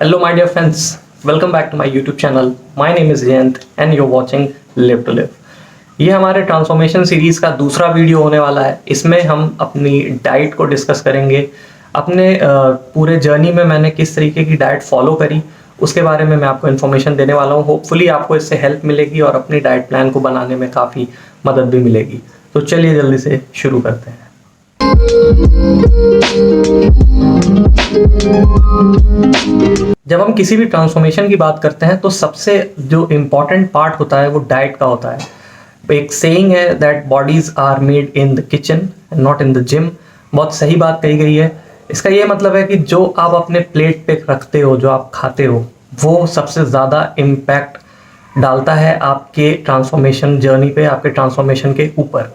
Hello, my dear friends. Welcome back to my YouTube channel. My name is Jayant and you're watching Live to Live. ये हमारे transformation series का दूसरा video होने वाला है। इसमें हम अपनी डाइट को डिस्कस करेंगे। अपने पूरे जर्नी में मैंने किस तरीके की डाइट फॉलो करी उसके बारे में मैं आपको इन्फॉर्मेशन देने वाला हूँ। होपफुली आपको इससे हेल्प मिलेगी और अपनी डाइट प्लान को बनाने में काफ़ी मदद भी मिलेगी। तो चलिए जल्दी से शुरू करते हैं। जब हम किसी भी ट्रांसफॉर्मेशन की बात करते हैं तो सबसे जो इम्पॉर्टेंट पार्ट होता है वो डाइट का होता है। एक सेइंग है that bodies are made in the kitchen and not in the gym. बहुत सही बात कही गई है। इसका ये मतलब है कि जो आप अपने प्लेट पे रखते हो, जो आप खाते हो, वो सबसे ज़्यादा इम्पैक्ट डालता है आपके ट्रांसफॉर्मेशन जर्नी पे, आपके ट्रांसफॉर्मेशन के ऊपर।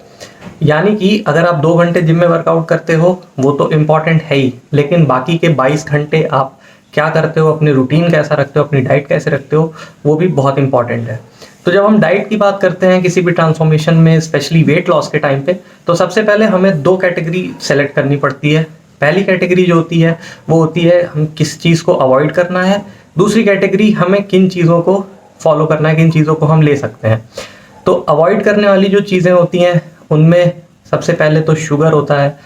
यानी कि अगर आप 2 घंटे जिम में वर्कआउट करते हो वो तो इम्पॉर्टेंट है ही, लेकिन बाकी के 22 घंटे आप क्या करते हो, अपनी रूटीन कैसा रखते हो, अपनी डाइट कैसे रखते हो, वो भी बहुत इंपॉर्टेंट है। तो जब हम डाइट की बात करते हैं किसी भी ट्रांसफॉर्मेशन में, स्पेशली वेट लॉस के टाइम पे, तो सबसे पहले हमें 2 कैटेगरी सेलेक्ट करनी पड़ती है। पहली कैटेगरी जो होती है वो होती है हम किस चीज़ को अवॉइड करना है। दूसरी कैटेगरी हमें किन चीज़ों को फॉलो करना है, किन चीज़ों को हम ले सकते हैं। तो अवॉइड करने वाली जो चीज़ें होती हैं उनमें सबसे पहले तो शुगर होता है।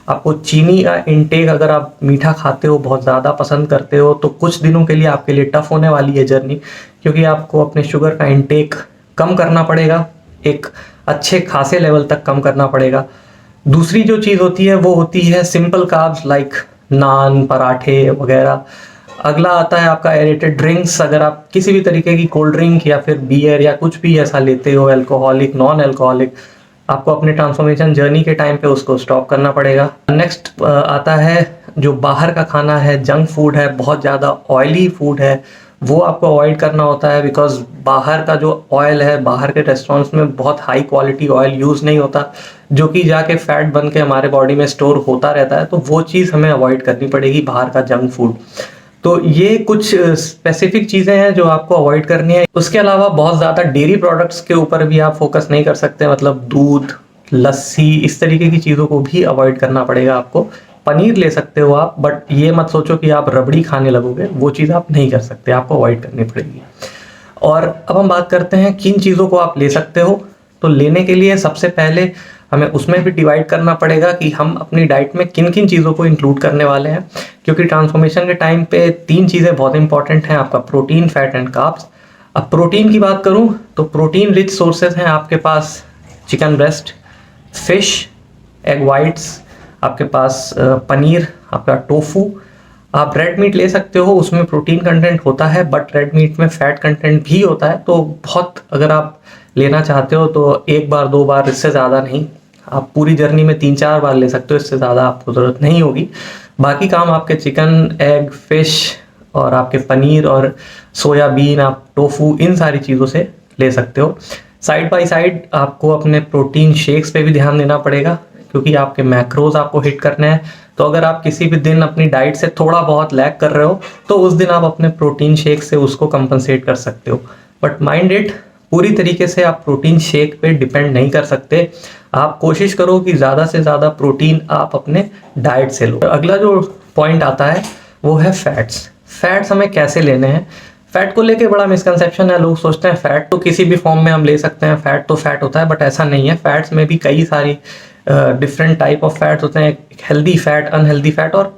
आपको चीनी का इनटेक, अगर आप मीठा खाते हो, बहुत ज़्यादा पसंद करते हो, तो कुछ दिनों के लिए आपके लिए टफ होने वाली है जर्नी, क्योंकि आपको अपने शुगर का इनटेक कम करना पड़ेगा, एक अच्छे खासे लेवल तक कम करना पड़ेगा। दूसरी जो चीज़ होती है वो होती है सिंपल कार्ब्स लाइक नान, पराठे वगैरह। अगला आता है आपका एरेटेड ड्रिंक्स। अगर आप किसी भी तरीके की कोल्ड ड्रिंक या फिर बियर या कुछ भी ऐसा लेते हो, अल्कोहलिक, नॉन अल्कोहलिक, आपको अपने ट्रांसफॉर्मेशन जर्नी के टाइम पे उसको स्टॉप करना पड़ेगा। नेक्स्ट आता है जो बाहर का खाना है, जंक फूड है, बहुत ज़्यादा ऑयली फूड है, वो आपको अवॉइड करना होता है। बिकॉज बाहर का जो ऑयल है, बाहर के रेस्टोरेंट्स में बहुत हाई क्वालिटी ऑयल यूज़ नहीं होता, जो कि जाके फैट बन के हमारे बॉडी में स्टोर होता रहता है। तो वो चीज़ हमें अवॉइड करनी पड़ेगी, बाहर का जंक फूड। तो ये कुछ स्पेसिफिक चीज़ें हैं जो आपको अवॉइड करनी है। उसके अलावा बहुत ज़्यादा डेयरी प्रोडक्ट्स के ऊपर भी आप फोकस नहीं कर सकते, मतलब दूध, लस्सी, इस तरीके की चीज़ों को भी अवॉइड करना पड़ेगा आपको। पनीर ले सकते हो आप, बट ये मत सोचो कि आप रबड़ी खाने लगोगे, वो चीज़ आप नहीं कर सकते, आपको अवॉइड करनी पड़ेगी। और अब हम बात करते हैं किन चीज़ों को आप ले सकते हो। तो लेने के लिए सबसे पहले हमें उसमें भी डिवाइड करना पड़ेगा कि हम अपनी डाइट में किन किन चीज़ों को इंक्लूड करने वाले हैं, क्योंकि ट्रांसफॉर्मेशन के टाइम पे 3 चीज़ें बहुत इंपॉर्टेंट हैं, आपका प्रोटीन, फैट एंड कार्ब्स। अब प्रोटीन की बात करूं तो प्रोटीन रिच सोर्सेज हैं आपके पास chicken breast, fish, egg whites, आपके पास पनीर, आपका टोफू। आप रेड मीट ले सकते हो, उसमें प्रोटीन कंटेंट होता है, बट रेड मीट में फैट कंटेंट भी होता है। तो बहुत, अगर आप लेना चाहते हो तो 1 बार 2 बार, इससे ज़्यादा नहीं। आप पूरी जर्नी में 3-4 बार ले सकते हो, इससे ज़्यादा आपको ज़रूरत नहीं होगी। बाकी काम आपके चिकन, एग, फिश और आपके पनीर और सोयाबीन, आप टोफू, इन सारी चीज़ों से ले सकते हो। साइड बाय साइड आपको अपने प्रोटीन शेक्स पे भी ध्यान देना पड़ेगा, क्योंकि आपके मैक्रोज आपको हिट करने हैं। तो अगर आप किसी भी दिन अपनी डाइट से थोड़ा बहुत लैग कर रहे हो तो उस दिन आप अपने प्रोटीन शेक से उसको कंपनसेट कर सकते हो। बट माइंड इट, पूरी तरीके से आप प्रोटीन शेक पे डिपेंड नहीं कर सकते। आप कोशिश करो कि ज़्यादा से ज़्यादा प्रोटीन आप अपने डाइट से लो। अगला जो पॉइंट आता है वो है फैट्स। फैट्स हमें कैसे लेने हैं? फैट को लेके बड़ा मिसकंसेप्शन है। लोग सोचते हैं फैट तो किसी भी फॉर्म में हम ले सकते हैं, फैट तो फैट होता है, बट ऐसा नहीं है। फैट्स में भी कई सारी डिफरेंट टाइप ऑफ फैट्स होते हैं, हेल्दी फैट, अनहेल्दी फैट, और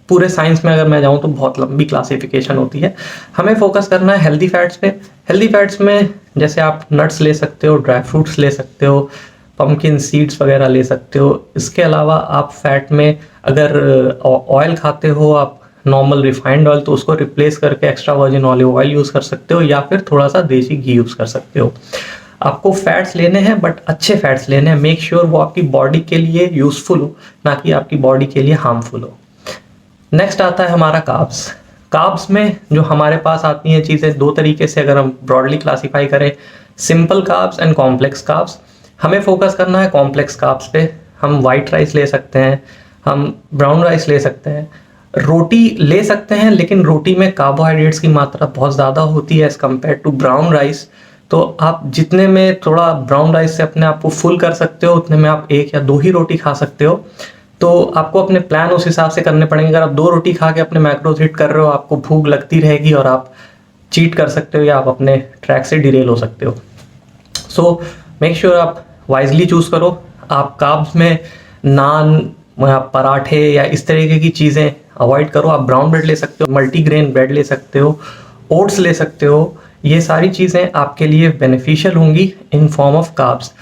पूरे साइंस में अगर मैं जाऊँ तो बहुत लंबी क्लासिफिकेशन होती है। हमें फोकस करना है हेल्दी फैट्स पे। हेल्दी फैट्स में जैसे आप नट्स ले सकते हो, ड्राई फ्रूट्स ले सकते हो, पम्पकिन सीड्स वगैरह ले सकते हो। इसके अलावा आप फैट में अगर ऑयल खाते हो, आप नॉर्मल रिफाइंड ऑयल, तो उसको रिप्लेस करके extra virgin olive oil use कर सकते हो, या फिर थोड़ा सा देसी घी यूज़ कर सकते हो। आपको फैट्स लेने हैं, बट अच्छे फैट्स लेने हैं। मेक श्योर वो आपकी बॉडी के लिए यूज़फुल हो, ना कि आपकी बॉडी के लिए हार्मफुल हो। नेक्स्ट आता है हमारा कार्ब्स। कार्ब्स में जो हमारे पास आती हैं चीज़ें 2 तरीके से अगर हम ब्रॉडली क्लासीफाई करें, simple carbs and complex carbs. हमें फोकस करना है कॉम्प्लेक्स कार्ब्स पे। हम वाइट राइस ले सकते हैं, हम ब्राउन राइस ले सकते हैं, रोटी ले सकते हैं, लेकिन रोटी में कार्बोहाइड्रेट्स की मात्रा बहुत ज़्यादा होती है as compare to brown rice. तो आप जितने में थोड़ा ब्राउन राइस से अपने आप को फुल कर सकते हो, उतने में आप 1 या 2 ही रोटी खा सकते हो। तो आपको अपने प्लान उस हिसाब से करने पड़ेंगे। अगर आप 2 रोटी खा के अपने मैक्रोज हिट कर रहे हो, आपको भूख लगती रहेगी और आप चीट कर सकते हो या आप अपने ट्रैक से डिरेल हो सकते हो। सो मेक श्योर आप वाइजली चूज़ करो। आप कार्ब्स में नान या पराठे या इस तरीके की चीज़ें अवॉइड करो। आप ब्राउन ब्रेड ले सकते हो, मल्टीग्रेन ब्रेड ले सकते हो, ओट्स ले सकते हो। ये सारी चीज़ें आपके लिए बेनिफिशियल होंगी इन फॉर्म ऑफ कार्ब्स।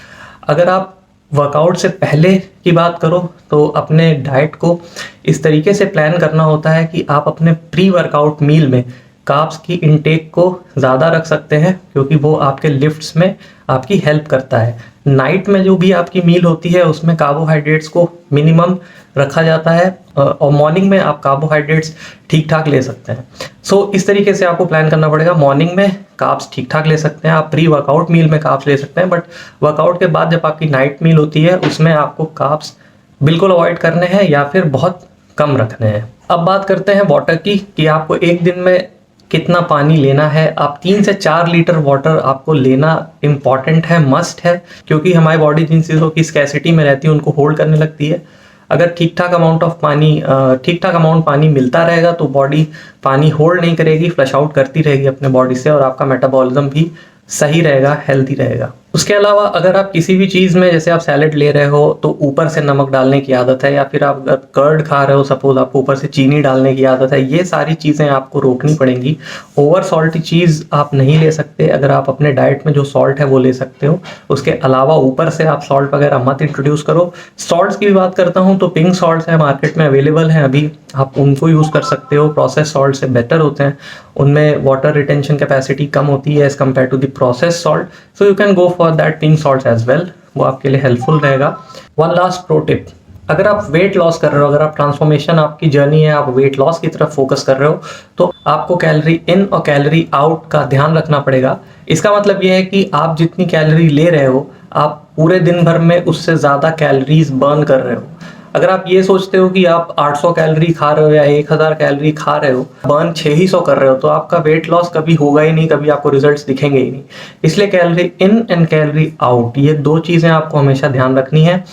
अगर आप वर्कआउट से पहले की बात करो तो अपने डाइट को इस तरीके से प्लान करना होता है कि आप अपने प्री वर्कआउट मील में कार्ब्स की इनटेक को ज़्यादा रख सकते हैं, क्योंकि वो आपके लिफ्ट्स में आपकी हेल्प करता है। नाइट में जो भी आपकी मील होती है उसमें कार्बोहाइड्रेट्स को मिनिमम रखा जाता है और मॉर्निंग में आप कार्बोहाइड्रेट्स ठीक ठाक ले सकते हैं। सो इस तरीके से आपको प्लान करना पड़ेगा। मॉर्निंग में कार्ब्स ठीक ठाक ले सकते हैं, आप प्री वर्कआउट मील में कार्ब्स ले सकते हैं, बट वर्कआउट के बाद जब आपकी नाइट मील होती है उसमें आपको कार्ब्स बिल्कुल अवॉइड करने हैं या फिर बहुत कम रखने हैं। अब बात करते हैं वाटर की, कि आपको एक दिन में कितना पानी लेना है। आप 3 से 4 लीटर वाटर आपको लेना इम्पॉर्टेंट है, मस्ट है, क्योंकि हमारी बॉडी जिन चीज़ों की स्कैसिटी में रहती है उनको होल्ड करने लगती है। अगर ठीक ठाक अमाउंट पानी मिलता रहेगा तो बॉडी पानी होल्ड नहीं करेगी, फ्लश आउट करती रहेगी अपने बॉडी से और आपका मेटाबॉलिज्म भी सही रहेगा, हेल्दी रहेगा। उसके अलावा अगर आप किसी भी चीज़ में, जैसे आप सैलेड ले रहे हो तो ऊपर से नमक डालने की आदत है, या फिर आप कर्ड खा रहे हो सपोज, आपको ऊपर से चीनी डालने की आदत है, ये सारी चीज़ें आपको रोकनी पड़ेंगी। ओवर सॉल्टी चीज़ आप नहीं ले सकते। अगर आप अपने डाइट में जो सॉल्ट है वो ले सकते हो, उसके अलावा ऊपर से आप सॉल्ट वगैरह मत इंट्रोड्यूस करो। सॉल्ट्स की भी बात करता हूँ तो पिंक सॉल्ट्स है मार्केट में अवेलेबल हैं अभी, आप उनको यूज़ कर सकते हो। प्रोसेस सॉल्ट से बेटर होते हैं, उनमें वाटर रिटेंशन कैपेसिटी कम होती है as compare to the process salt. So you can go for that pink salt as well, वो आपके लिए हेल्पफुल रहेगा। वन लास्ट प्रो टिप, अगर आप वेट लॉस कर रहे हो, अगर आप ट्रांसफॉर्मेशन आपकी जर्नी है, आप वेट लॉस की तरफ फोकस कर रहे हो, तो आपको कैलोरी इन और कैलोरी आउट का ध्यान रखना पड़ेगा। इसका मतलब यह है कि आप जितनी कैलोरी ले रहे हो, आप पूरे दिन भर में उससे ज़्यादा कैलोरीज बर्न कर रहे हो। अगर आप ये सोचते हो कि आप 800 कैलोरी खा रहे हो या 1000 कैलोरी खा रहे हो, बर्न 600 कर रहे हो, तो आपका वेट लॉस कभी होगा ही नहीं, कभी आपको रिजल्ट्स दिखेंगे ही नहीं। इसलिए calorie in and calorie out, ये 2 चीज़ें आपको हमेशा ध्यान रखनी है।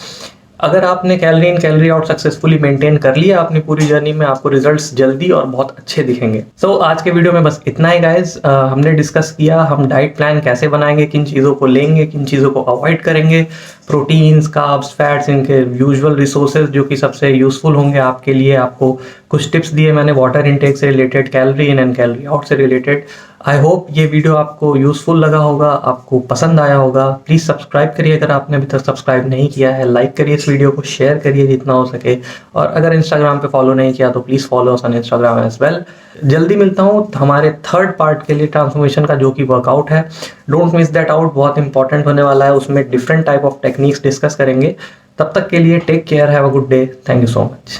अगर आपने कैलोरी इन कैलोरी आउट सक्सेसफुली मेंटेन कर लिया अपनी पूरी जर्नी में, आपको रिजल्ट्स जल्दी और बहुत अच्छे दिखेंगे। सो आज के वीडियो में बस इतना ही गाइज। हमने डिस्कस किया हम डाइट प्लान कैसे बनाएंगे, किन चीज़ों को लेंगे, किन चीज़ों को अवॉइड करेंगे, प्रोटीन्स, कार्ब्स, फैट्स, इनके यूजुअल रिसोर्सेज जो कि सबसे यूजफुल होंगे आपके लिए। आपको कुछ टिप्स दिए मैंने वाटर इनटेक से related, calorie in and calorie out से रिलेटेड। आई होप ये वीडियो आपको यूजफुल लगा होगा, आपको पसंद आया होगा। प्लीज़ सब्सक्राइब करिए अगर आपने अभी तक सब्सक्राइब नहीं किया है, लाइक करिए इस वीडियो को, शेयर करिए जितना हो सके, और अगर इंस्टाग्राम पे फॉलो नहीं किया तो please follow us on Instagram as well. जल्दी मिलता हूँ हमारे 3rd पार्ट के लिए ट्रांसफॉर्मेशन का, जो कि वर्कआउट है। डोंट मिस दैट आउट, बहुत इंपॉर्टेंट होने वाला है। उसमें different type of techniques discuss करेंगे। तब तक के लिए take care, have a good day, thank you so much.